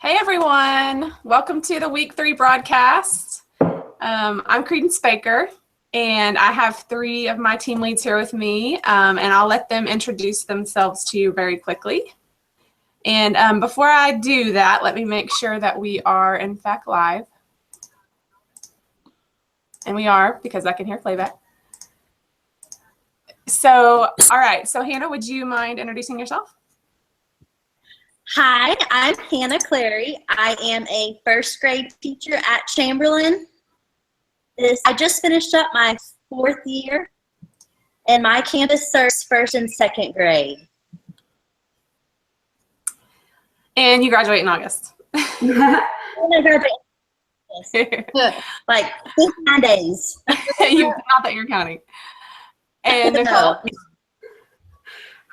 Hey everyone, welcome to the week 3 broadcast. I'm Credence Baker, and I have 3 of my team leads here with me, and I'll let them introduce themselves to you very quickly. And before I do that, let me make sure that we are in fact live. And we are, because I can hear playback. So, all right, so Hannah, would you mind introducing yourself? Hi, I'm Hannah Clary. I am a first grade teacher at Chamberlain. I just finished up my 4th year, and my campus serves 1st and 2nd grade. And you graduate in August. Like 9 days. Not that you're counting. And Nicole.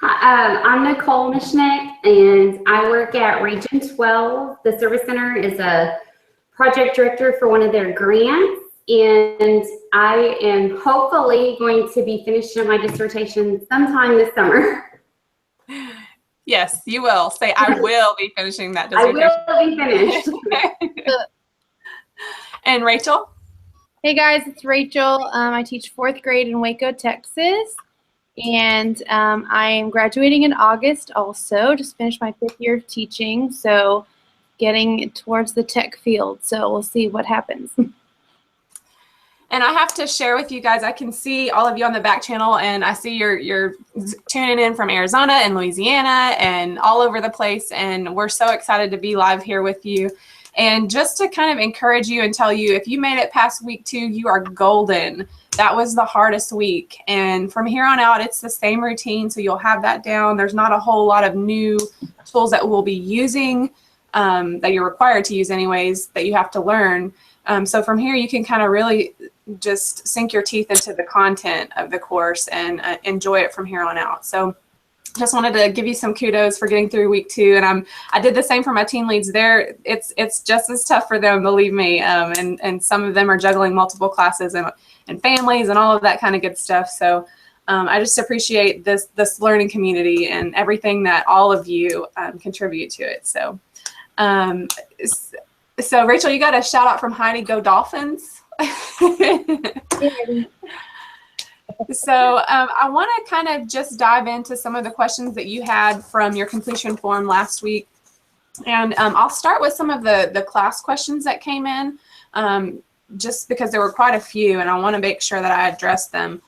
Hi, I'm Nicole Mishnick, and I work at Region 12. The Service Center is a project director for one of their grants, and I am hopefully going to be finishing up my dissertation sometime this summer. Yes, you will. Say, I will be finishing that dissertation. I will be finished. And Rachel? Hey guys, it's Rachel. I teach 4th grade in Waco, Texas. And I am graduating in August also. Just finished my 5th year of teaching, so getting towards the tech field. So we'll see what happens. And I have to share with you guys, I can see all of you on the back channel, and I see you're tuning in from Arizona and Louisiana and all over the place. And we're so excited to be live here with you. And just to kind of encourage you and tell you, if you made it past week 2, you are golden. That was the hardest week. And from here on out, it's the same routine. So you'll have that down. There's not a whole lot of new tools that we'll be using that you're required to use anyways, that you have to learn. So from here, you can kind of really just sink your teeth into the content of the course and enjoy it from here on out. So just wanted to give you some kudos for getting through week 2, and I did the same for my team leads there. It's just as tough for them, believe me. And some of them are juggling multiple classes and families and all of that kind of good stuff. So I just appreciate this learning community and everything that all of you contribute to it. So Rachel, you got a shout out from Heidi. Go Dolphins. So I want to kind of just dive into some of the questions that you had from your completion form last week. And I'll start with some of the class questions that came in, just because there were quite a few, and I want to make sure that I address them.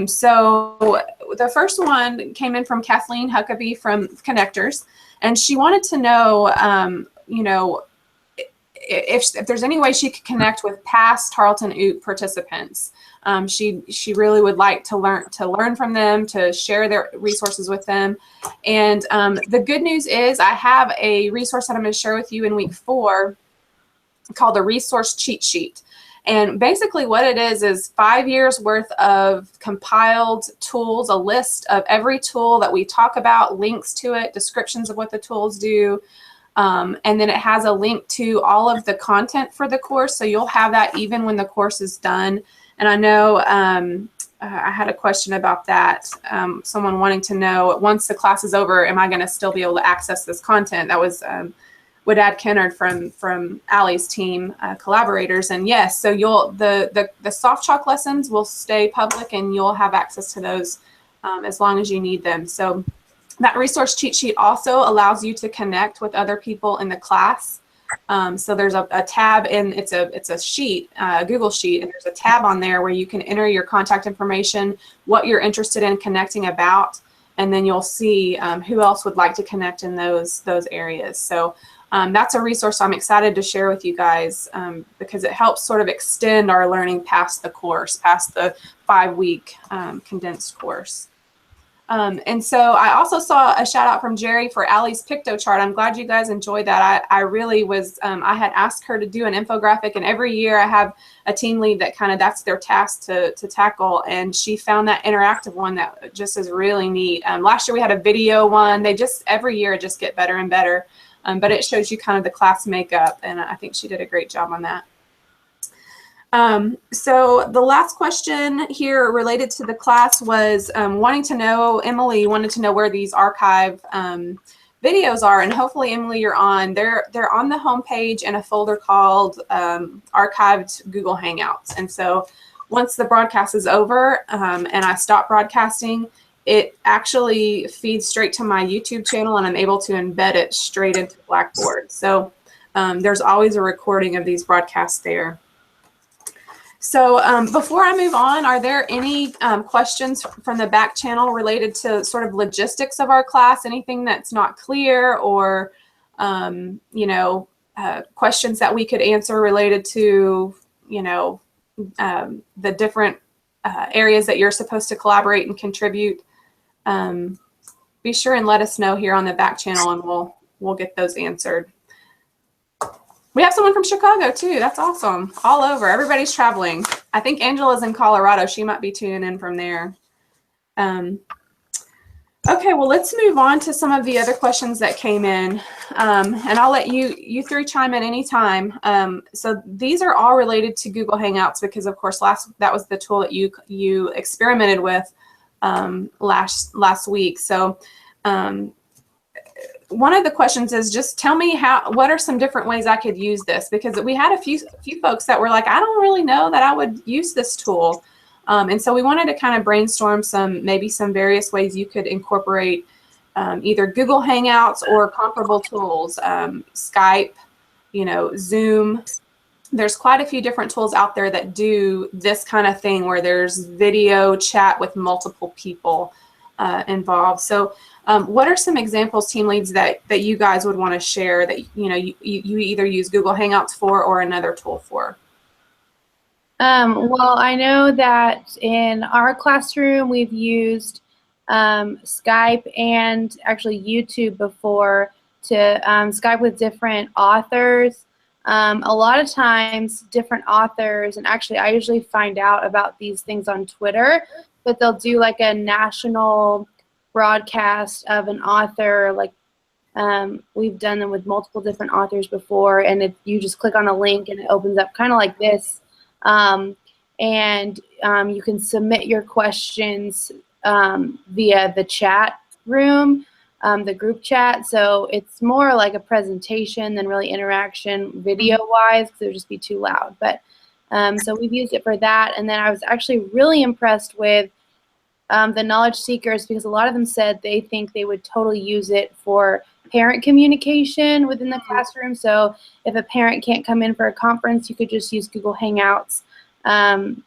So the first one came in from Kathleen Huckabee from Connectors, and she wanted to know, if there's any way she could connect with past Tarleton OOP participants. She really would like to learn from them, to share their resources with them. And the good news is I have a resource that I'm going to share with you in week 4 called the Resource Cheat Sheet. And basically what it is 5 years worth of compiled tools, a list of every tool that we talk about, links to it, descriptions of what the tools do. And then it has a link to all of the content for the course. So you'll have that even when the course is done. And I know I had a question about that. Someone wanting to know, once the class is over, am I going to still be able to access this content? That was Wadad Kennard from Allie's team, collaborators. And yes, so the soft chalk lessons will stay public, and you'll have access to those as long as you need them. So that resource cheat sheet also allows you to connect with other people in the class. So there's a tab, and it's a sheet, a Google sheet, and there's a tab on there where you can enter your contact information, what you're interested in connecting about, and then you'll see who else would like to connect in those areas. So that's a resource I'm excited to share with you guys, because it helps sort of extend our learning past the course, past the 5-week condensed course. And so I also saw a shout out from Jerry for Allie's Picto chart. I'm glad you guys enjoyed that. I really was, I had asked her to do an infographic, and every year I have a team lead that that's their task to tackle. And she found that interactive one that just is really neat. Last year we had a video one. Every year just get better and better. But it shows you kind of the class makeup, and I think she did a great job on that. So the last question here related to the class was Emily wanted to know where these archive videos are, and hopefully, Emily, you're on. They're on the homepage in a folder called Archived Google Hangouts. And so once the broadcast is over and I stop broadcasting, it actually feeds straight to my YouTube channel, and I'm able to embed it straight into Blackboard. So there's always a recording of these broadcasts there. So before I move on, are there any questions from the back channel related to sort of logistics of our class? Anything that's not clear, or questions that we could answer related to the different areas that you're supposed to collaborate and contribute? Be sure and let us know here on the back channel, and we'll get those answered. We have someone from Chicago too. That's awesome. All over. Everybody's traveling. I think Angela's in Colorado. She might be tuning in from there. Okay, well, let's move on to some of the other questions that came in. And I'll let you three chime in anytime. So these are all related to Google Hangouts because, of course, that was the tool that you experimented with last week. So one of the questions is, just tell me what are some different ways I could use this, because we had a few folks that were like, I don't really know that I would use this tool. And so we wanted to kind of brainstorm maybe some various ways you could incorporate either Google Hangouts or comparable tools, Skype, Zoom. There's quite a few different tools out there that do this kind of thing where there's video chat with multiple people involved. So what are some examples, team leads, that you guys would want to share that you either use Google Hangouts for or another tool for? Well, I know that in our classroom we've used Skype and actually YouTube before to Skype with different authors. A lot of times different authors, and actually I usually find out about these things on Twitter, but they'll do like a national broadcast of an author. Like we've done them with multiple different authors before, and you just click on a link and it opens up kind of like this. And you can submit your questions via the chat room, the group chat. So it's more like a presentation than really interaction video-wise, because it would just be too loud. But so we've used it for that. And then I was actually really impressed with the knowledge seekers, because a lot of them said they think they would totally use it for parent communication within the classroom. So if a parent can't come in for a conference, you could just use Google Hangouts and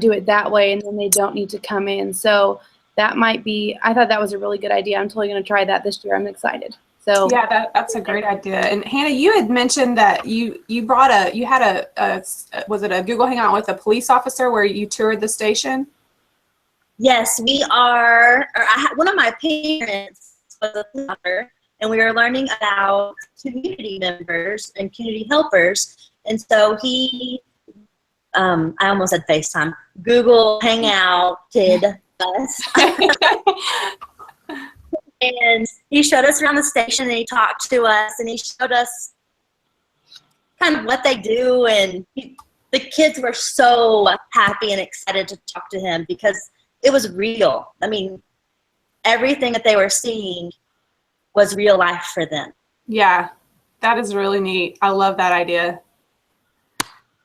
do it that way, and then they don't need to come in. So that might be, I thought that was a really good idea. I'm totally going to try that this year. I'm excited. So yeah, that's a great idea. And Hannah, you had mentioned that you had was it a Google Hangout with a police officer where you toured the station? Yes, we are. One of my parents was a police officer, and we were learning about community members and community helpers. And so he, I almost said FaceTime, Google Hangouted us. And he showed us around the station, and he talked to us, and he showed us kind of what they do. And the kids were so happy and excited to talk to him because it was real. I mean, everything that they were seeing was real life for them. Yeah, that is really neat. I love that idea.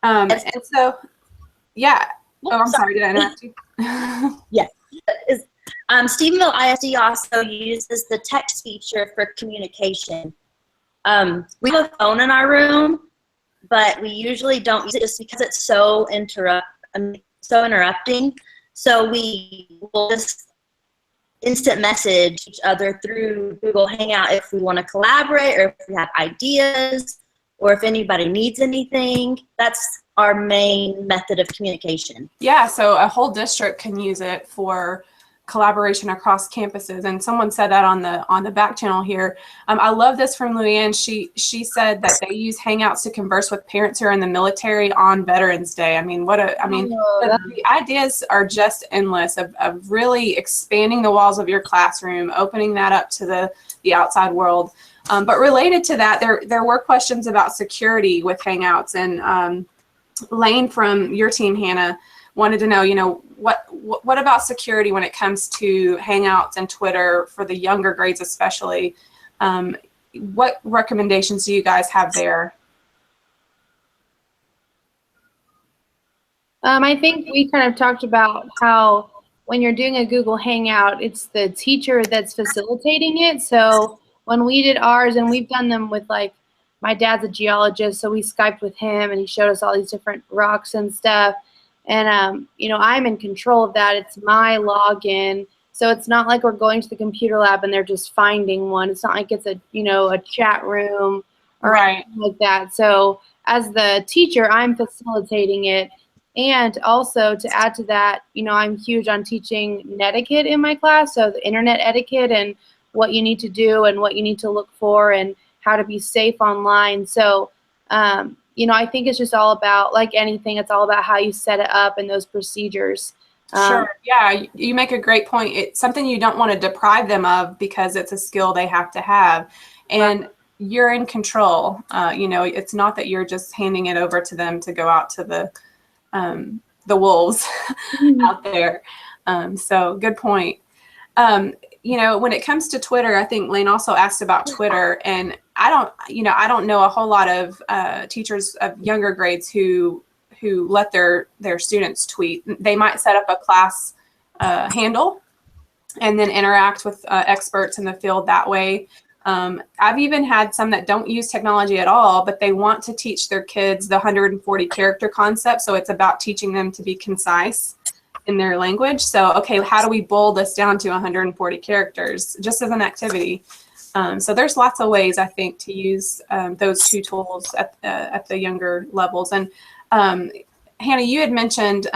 And so, yeah. Oh, I'm sorry. Did I interrupt you? Yes. Stephenville ISD also uses the text feature for communication. We have a phone in our room, but we usually don't use it just because it's so interrupting. So we will just instant message each other through Google Hangout if we want to collaborate, or if we have ideas, or if anybody needs anything. That's our main method of communication. Yeah, so a whole district can use it for collaboration across campuses, and someone said that on the back channel here. I love this from Luann. She said that they use Hangouts to converse with parents who are in the military on Veterans Day. I mean, the ideas are just endless of really expanding the walls of your classroom, opening that up to the outside world. But related to that, there were questions about security with Hangouts, and Lane from your team, Hannah, wanted to know, what about security when it comes to Hangouts and Twitter for the younger grades especially? What recommendations do you guys have there? I think we kind of talked about how when you're doing a Google Hangout, it's the teacher that's facilitating it. So when we did ours, and we've done them with, like, my dad's a geologist, so we Skyped with him and he showed us all these different rocks and stuff. And, you know, I'm in control of that. It's my login. So it's not like we're going to the computer lab and they're just finding one. It's not like it's a, you know, a chat room or Right. anything like that. So as the teacher, I'm facilitating it. And also, to add to that, you know, I'm huge on teaching netiquette in my class, so the internet etiquette and what you need to do and what you need to look for and how to be safe online. So, you know, I think it's just all about, like anything, it's all about how you set it up and those procedures. Sure. Yeah, you make a great point. It's something you don't want to deprive them of because it's a skill they have to have. And you're in control. You know, it's not that you're just handing it over to them to go out to the wolves out there. So good point. You know, when it comes to Twitter, I think Lane also asked about Twitter, and I don't know a whole lot of teachers of younger grades who let their students tweet. They might set up a class handle and then interact with experts in the field that way. I've even had some that don't use technology at all, but they want to teach their kids the 140 character concept. So it's about teaching them to be concise in their language. So, okay, how do we boil this down to 140 characters just as an activity? So there's lots of ways, I think, to use those two tools at the younger levels. And Hannah, you had mentioned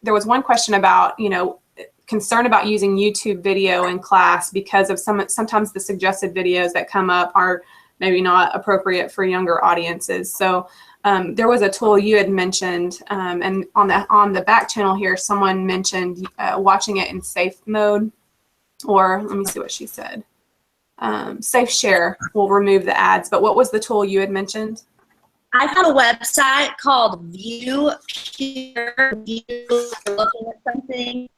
there was one question about, you know, concern about using YouTube video in class because of sometimes the suggested videos that come up are maybe not appropriate for younger audiences. So there was a tool you had mentioned, and on the back channel here, someone mentioned watching it in safe mode, or let me see what she said. Safe share will remove the ads. But what was the tool you had mentioned? I have a website called View Peer View. You're looking at something.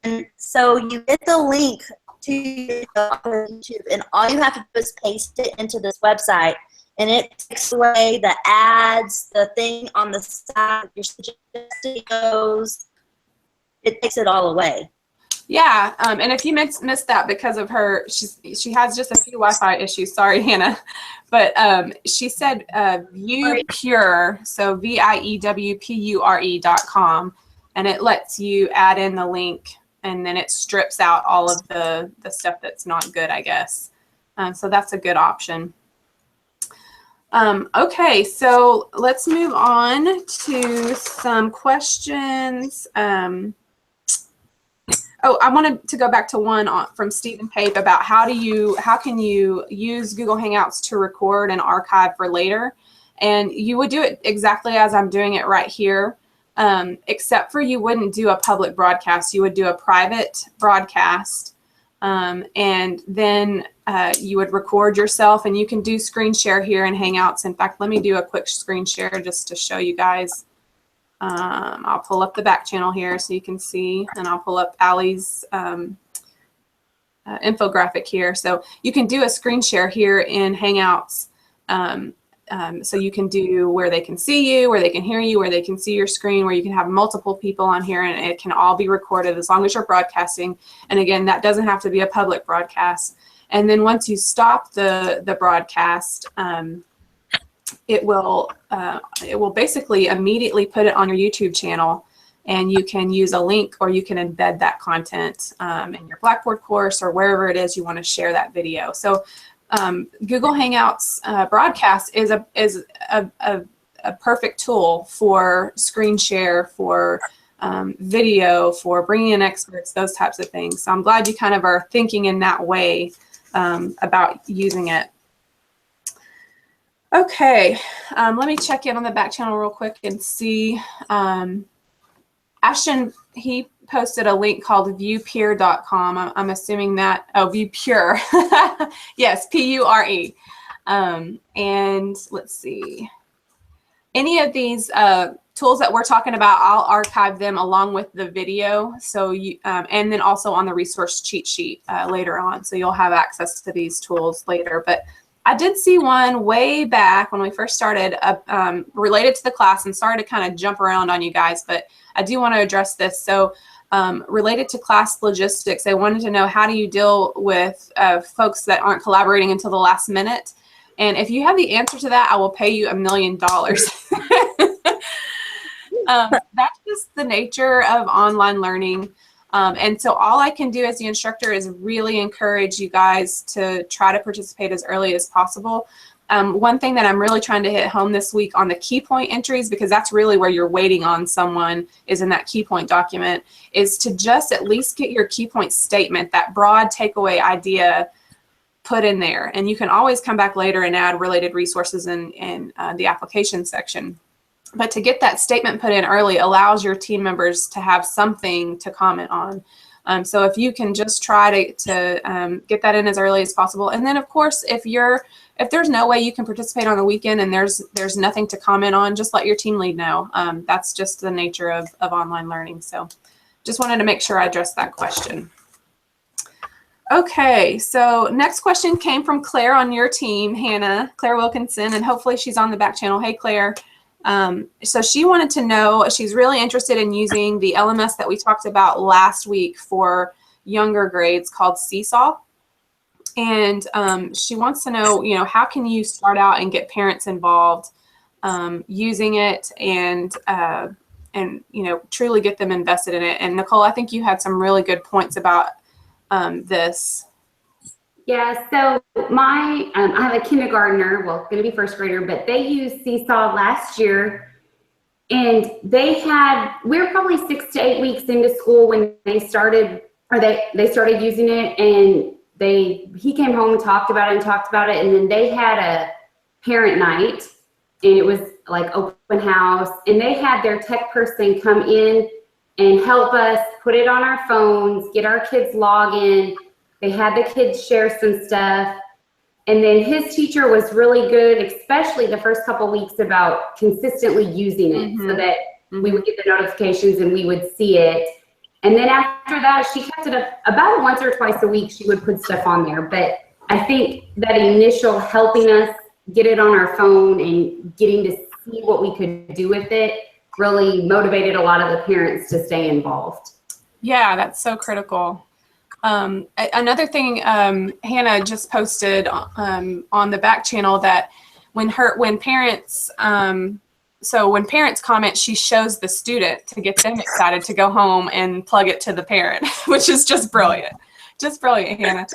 And so you get the link to YouTube, and all you have to do is paste it into this website, and it takes away the ads, the thing on the side, your suggested videos. It takes it all away. Yeah, and if you missed that because of her, she has just a few Wi-Fi issues. Sorry, Hannah, but she said ViewPure, so VIEWPURE.com, and it lets you add in the link, and then it strips out all of the stuff that's not good, I guess. So that's a good option. Okay, so let's move on to some questions. Oh, I wanted to go back to one from Stephen Pape about how can you use Google Hangouts to record and archive for later. And you would do it exactly as I'm doing it right here, except for you wouldn't do a public broadcast. You would do a private broadcast, and then you would record yourself, and you can do screen share here in Hangouts. In fact, let me do a quick screen share just to show you guys. I'll pull up the back channel here so you can see, and I'll pull up Allie's infographic here. So you can do a screen share here in Hangouts. So you can do where they can see you, where they can hear you, where they can see your screen, where you can have multiple people on here, and it can all be recorded as long as you're broadcasting. And again, that doesn't have to be a public broadcast. And then once you stop the broadcast, it will basically immediately put it on your YouTube channel, and you can use a link, or you can embed that content in your Blackboard course or wherever it is you want to share that video. So Google Hangouts broadcast is a perfect tool for screen share, for video, for bringing in experts, those types of things. So I'm glad you kind of are thinking in that way about using it. Okay, let me check in on the back channel real quick and see. Ashton, he posted a link called viewpure.com. I'm assuming that, oh, ViewPure. Yes, P-U-R-E. And let's see. Any of these tools that we're talking about, I'll archive them along with the video. So you, and then also on the resource cheat sheet later on. So you'll have access to these tools later. But I did see one way back when we first started related to the class, and sorry to kind of jump around on you guys, but I do want to address this. So related to class logistics, I wanted to know, how do you deal with folks that aren't collaborating until the last minute? And if you have the answer to that, I will pay you $1 million. That's just the nature of online learning. And so all I can do as the instructor is really encourage you guys to try to participate as early as possible. One thing that I'm really trying to hit home this week on the key point entries, because that's really where you're waiting on someone, is in that key point document, is to just at least get your key point statement, that broad takeaway idea, put in there. And you can always come back later and add related resources in the application section. But to get that statement put in early allows your team members to have something to comment on. So if you can just try to get that in as early as possible. And then, of course, if there's no way you can participate on the weekend and there's nothing to comment on, just let your team lead know. That's just the nature of online learning. So just wanted to make sure I addressed that question. Okay, so next question came from Claire on your team, Hannah, Claire Wilkinson, and hopefully she's on the back channel. Hey, Claire. So she wanted to know, she's really interested in using the LMS that we talked about last week for younger grades called Seesaw. And she wants to know, how can you start out and get parents involved using it and truly get them invested in it. And Nicole, I think you had some really good points about this. Yeah, so I have a kindergartner, well, going to be first grader, but they used Seesaw last year, and we were probably 6 to 8 weeks into school when they started, or they started using it, and he came home and talked about it, and then they had a parent night, and it was like open house, and they had their tech person come in and help us put it on our phones, get our kids login. They had the kids share some stuff. And then his teacher was really good, especially the first couple weeks, about consistently using it so that we would get the notifications and we would see it. And then after that, she kept it up about once or twice a week. She would put stuff on there. But I think that initial helping us get it on our phone and getting to see what we could do with it really motivated a lot of the parents to stay involved. Yeah, that's so critical. Another thing, Hannah just posted on the back channel that when parents comment, she shows the student to get them excited to go home and plug it to the parent, which is just brilliant. Just brilliant, Hannah.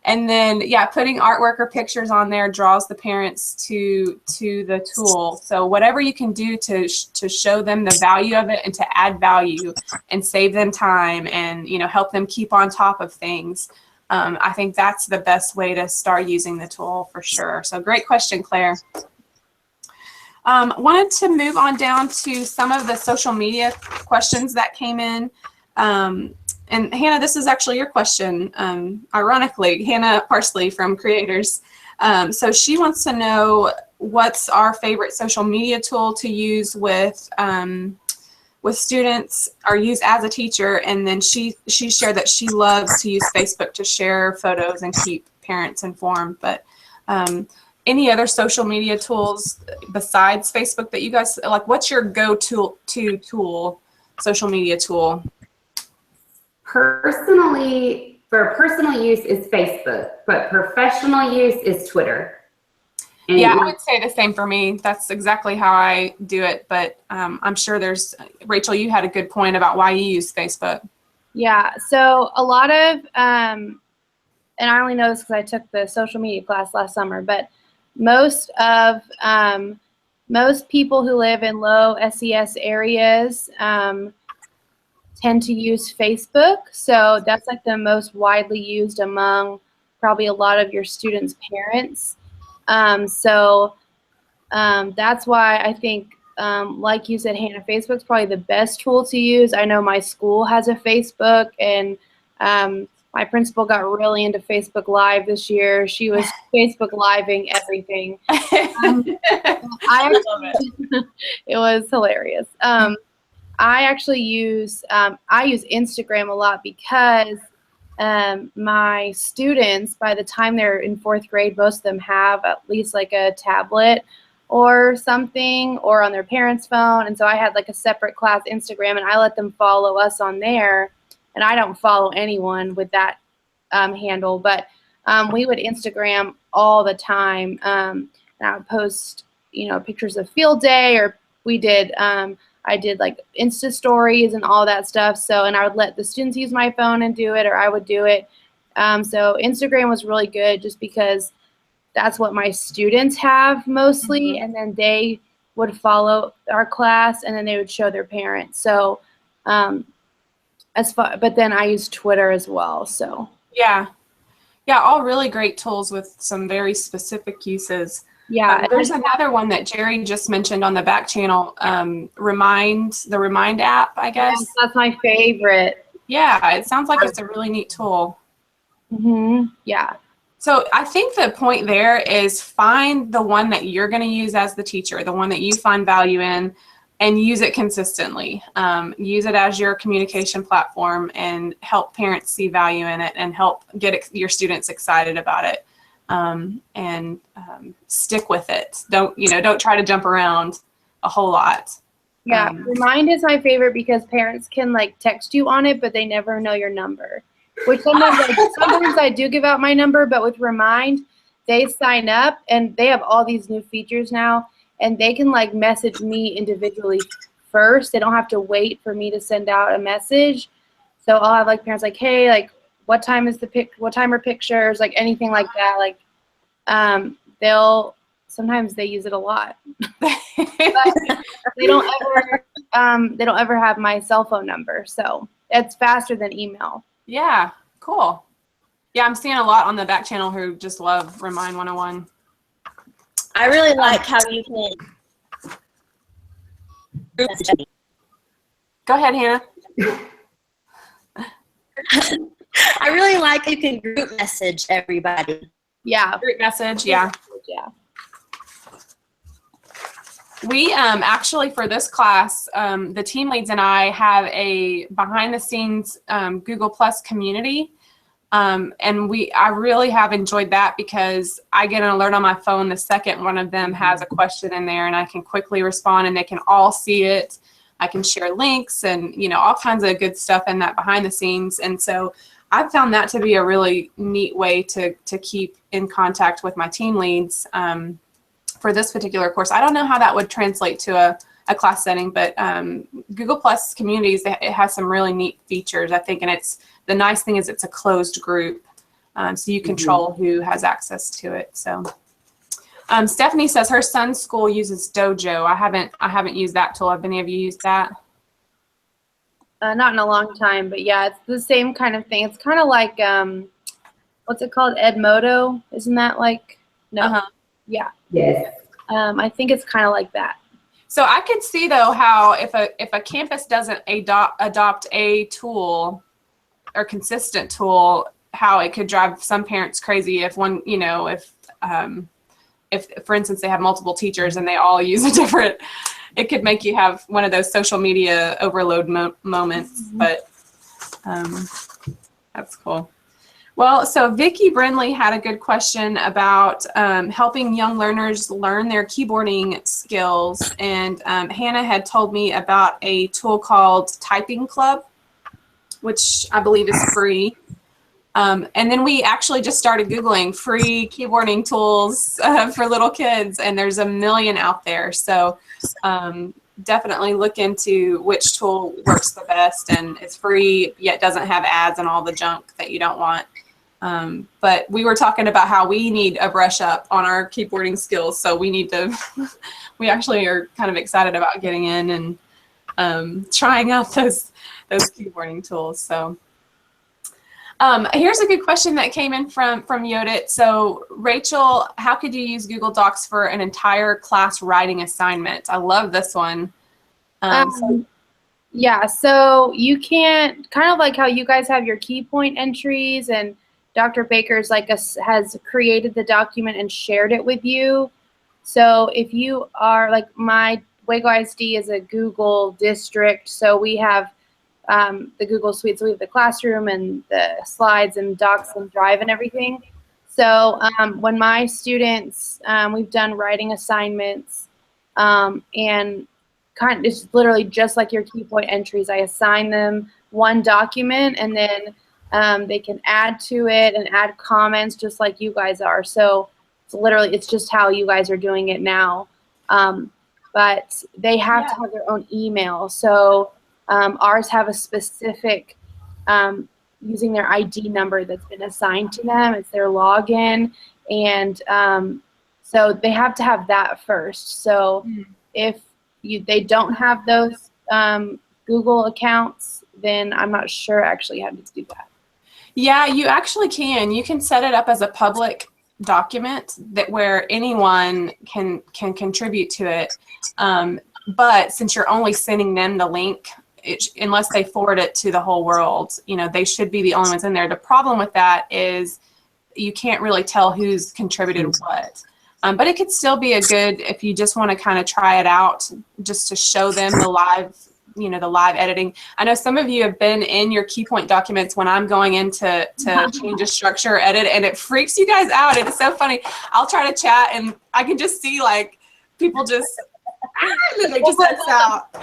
And then, putting artwork or pictures on there draws the parents to the tool. So whatever you can do to show them the value of it and to add value and save them time and, help them keep on top of things. I think that's the best way to start using the tool for sure. So great question, Claire. Wanted to move on down to some of the social media questions that came in. And Hannah, this is actually your question, ironically, Hannah Parsley from Creators. So she wants to know what's our favorite social media tool to use with students or use as a teacher. And then she shared that she loves to use Facebook to share photos and keep parents informed. But any other social media tools besides Facebook that you guys, like, what's your go-to tool, social media tool? Personally, for personal use is Facebook, but professional use is Twitter. And I would say the same for me. That's exactly how I do it. But I'm sure Rachel, you had a good point about why you use Facebook. Yeah, so a lot of, and I only know this because I took the social media class last summer, but most people who live in low SES areas tend to use Facebook. So that's like the most widely used among probably a lot of your students' parents. So that's why I think, like you said, Hannah, Facebook's probably the best tool to use. I know my school has a Facebook, and My principal got really into Facebook Live this year. She was Facebook Living everything. It was hilarious. I actually use Instagram a lot because my students, by the time they're in 4th grade, most of them have at least like a tablet or something, or on their parents' phone. And so I had like a separate class Instagram, and I let them follow us on there. And I don't follow anyone with that handle, but we would Instagram all the time. And I would post, pictures of field day, or I did like Insta stories and all that stuff. So, and I would let the students use my phone and do it, or I would do it. So Instagram was really good just because that's what my students have mostly. And then they would follow our class, and then they would show their parents. So, but then I use Twitter as well. So yeah, all really great tools with some very specific uses. Yeah, there's another one that Jerry just mentioned on the back channel, the Remind app, I guess. Yes, that's my favorite. Yeah, it sounds like it's a really neat tool. Yeah. So I think the point there is find the one that you're going to use as the teacher, the one that you find value in, and use it consistently. Use it as your communication platform and help parents see value in it and help get your students excited about it. And stick with it. Don't try to jump around a whole lot. Yeah, Remind is my favorite because parents can like text you on it, but they never know your number. Which sometimes I do give out my number, but with Remind, they sign up and they have all these new features now, and they can like message me individually first. They don't have to wait for me to send out a message. So I'll have like parents like, hey, like what time are pictures, like anything like that. Like sometimes they use it a lot. But they don't ever have my cell phone number, so it's faster than email. Yeah, cool. Yeah, I'm seeing a lot on the back channel who just love Remind 101. I really like how you can Go ahead, Hannah. I really like you can group message everybody. Yeah. Group message, yeah. We actually, for this class, the team leads and I have a behind-the-scenes Google Plus community, and I really have enjoyed that because I get an alert on my phone the second one of them has a question in there, and I can quickly respond, and they can all see it. I can share links and all kinds of good stuff in that behind the scenes, and so I've found that to be a really neat way to keep in contact with my team leads. For this particular course, I don't know how that would translate to a class setting, but Google Plus Communities, it has some really neat features, I think, and the nice thing is it's a closed group, so you control who has access to it. So Stephanie says her son's school uses Dojo. I haven't used that tool. Have any of you used that? Not in a long time, but yeah, it's the same kind of thing. It's kind of like what's it called, Edmodo? Isn't that like no? Yeah. Yes. I think it's kind of like that. So I could see though how if a campus doesn't adopt a tool or consistent tool, how it could drive some parents crazy if one, if for instance they have multiple teachers and they all use a different, it could make you have one of those social media overload moments. But that's cool. Well, so Vicki Brindley had a good question about helping young learners learn their keyboarding skills, and Hannah had told me about a tool called Typing Club, which I believe is free. And then we actually just started Googling free keyboarding tools for little kids, and there's a million out there. So definitely look into which tool works the best and it's free yet doesn't have ads and all the junk that you don't want. But we were talking about how we need a brush up on our keyboarding skills, so we need to we actually are kind of excited about getting in and trying out those keyboarding tools. So here's a good question that came in from Yodit. So Rachel, how could you use Google Docs for an entire class writing assignment? I love this one. Yeah, so you can't, kind of like how you guys have your key point entries and Dr. Baker's has created the document and shared it with you. So if you are like my Waco ISD is a Google district, so we have the Google Suite, so we have the classroom and the slides and docs and Drive and everything. So when my students, we've done writing assignments and it's literally just like your key point entries. I assign them one document and then they can add to it and add comments just like you guys are. So it's just how you guys are doing it now. But they have to have their own email. So ours have a specific using their ID number that's been assigned to them. It's their login. And so they have to have that first. So if they don't have those Google accounts, then I'm not sure actually how to do that. Yeah, you actually can. You can set it up as a public document that where anyone can contribute to it. But since you're only sending them the link, unless they forward it to the whole world, they should be the only ones in there. The problem with that is you can't really tell who's contributed what. But it could still be a good, if you just want to kind of try it out, just to show them the live, the live editing. I know some of you have been in your key point documents when I'm going in to change a structure or edit, and it freaks you guys out. It's so funny. I'll try to chat, and I can just see, like, people just, they just X out.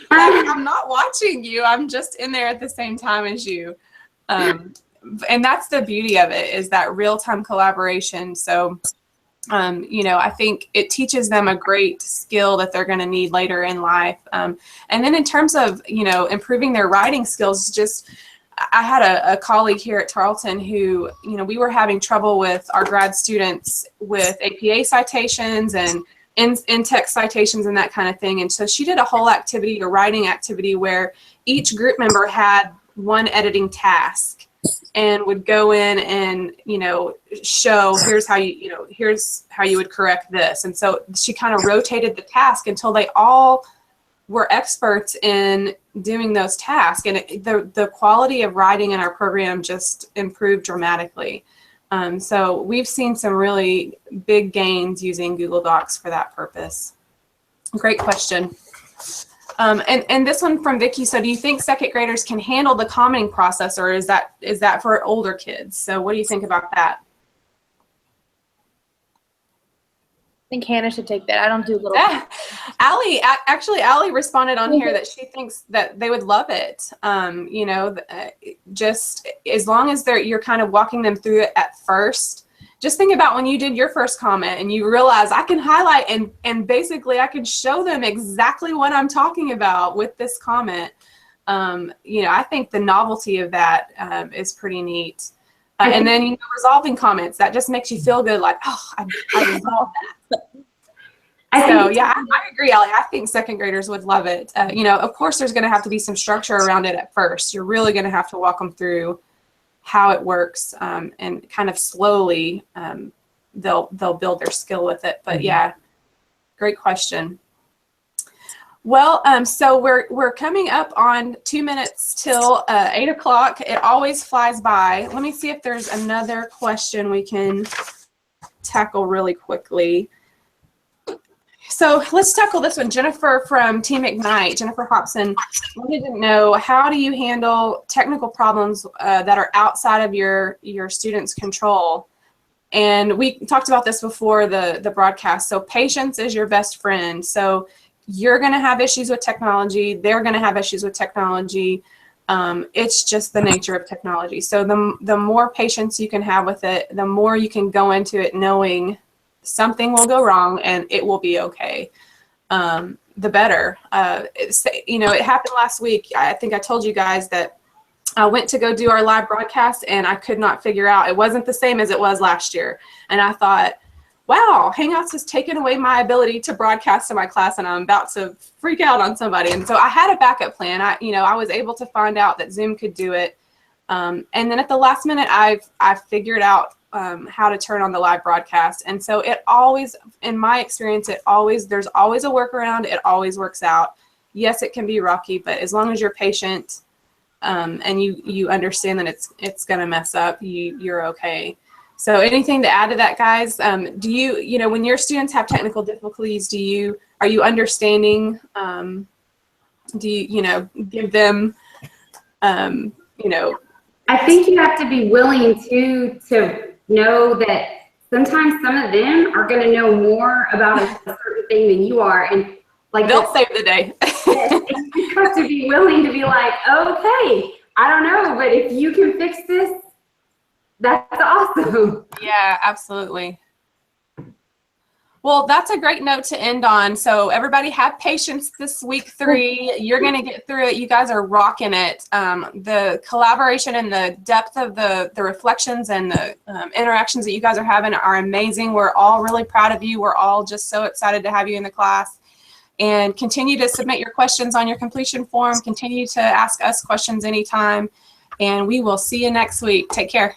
Like, I'm not watching you. I'm just in there at the same time as you. And that's the beauty of it, is that real-time collaboration. So, I think it teaches them a great skill that they're going to need later in life. And then in terms of, improving their writing skills, I had a colleague here at Tarleton who, we were having trouble with our grad students with APA citations and in-text citations and that kind of thing. And so she did a whole activity, a writing activity, where each group member had one editing task and would go in and, show here's how you would correct this. And so she kind of rotated the task until they all were experts in doing those tasks. And the quality of writing in our program just improved dramatically. So we've seen some really big gains using Google Docs for that purpose. Great question. And this one from Vicky. So do you think second graders can handle the commenting process, or is that for older kids? So what do you think about that? I think Hannah should take that. I don't do little. Yeah. Allie responded on here that she thinks that they would love it. Just as long as you're kind of walking them through it at first. Just think about when you did your first comment and you realize I can highlight and basically I can show them exactly what I'm talking about with this comment. I think the novelty of that is pretty neat. And then resolving comments, that just makes you feel good, like, oh, I resolved that. So yeah, I agree, Allie. I think second graders would love it. Of course, there's going to have to be some structure around it at first. You're really going to have to walk them through how it works, and kind of slowly they'll build their skill with it. But yeah, great question. Well, so we're coming up on 2 minutes till 8 o'clock. It always flies by. Let me see if there's another question we can tackle really quickly. So let's tackle this one. Jennifer from Team Ignite, Jennifer Hobson, wanted to know, how do you handle technical problems that are outside of your students' control? And we talked about this before the broadcast. So patience is your best friend. So you're going to have issues with technology. They're going to have issues with technology. It's just the nature of technology. So the more patience you can have with it, the more you can go into it knowing something will go wrong and it will be okay, the better. It happened last week. I think I told you guys that I went to go do our live broadcast and I could not figure out, it wasn't the same as it was last year. And I thought, wow, Hangouts has taken away my ability to broadcast to my class and I'm about to freak out on somebody. And so I had a backup plan. I was able to find out that Zoom could do it. And then at the last minute, I figured out how to turn on the live broadcast. And so it always, in my experience, there's always a workaround. It always works out. yes, it can be rocky, but as long as you're patient and you understand that it's going to mess up, you're okay. So anything to add to that, guys? Do you know, when your students have technical difficulties, are you understanding? Do you give them, I think you have to be willing to know that sometimes some of them are going to know more about a certain thing than you are, and like they'll save the day. Yes, you have to be willing to be like, okay, I don't know, but if you can fix this, that's awesome. Yeah, absolutely. Well, that's a great note to end on. So everybody have patience this week 3. You're going to get through it. You guys are rocking it. The collaboration and the depth of the reflections and the interactions that you guys are having are amazing. We're all really proud of you. We're all just so excited to have you in the class. And continue to submit your questions on your completion form. Continue to ask us questions anytime. And we will see you next week. Take care.